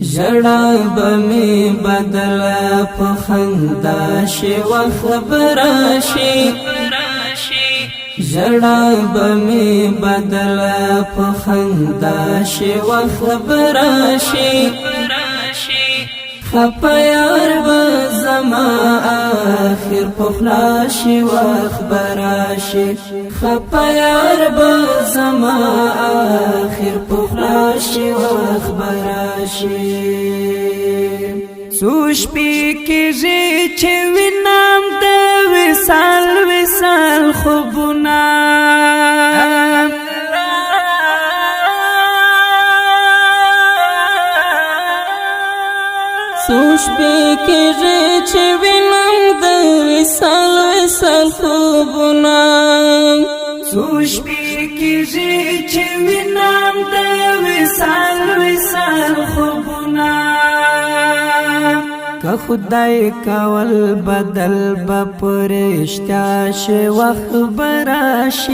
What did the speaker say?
ژړا به می بدل په خندا شي وخت براشي ژړا به می بدل په خندا شي وخت براشي خپه یار به زما آخر پخلا شي وخت براشي خپه یار به زما آخر پخلا شي وخت براشي څو شپې کېږي چې وینم د وصال وصال خوبونه څو شپې کېږي چې وینم د وصال وصال خوبونه څو شپې کېږي چې وینم د وصال وصال خوبونه که خدای کول بدل به پرشتیا شي وخت براشي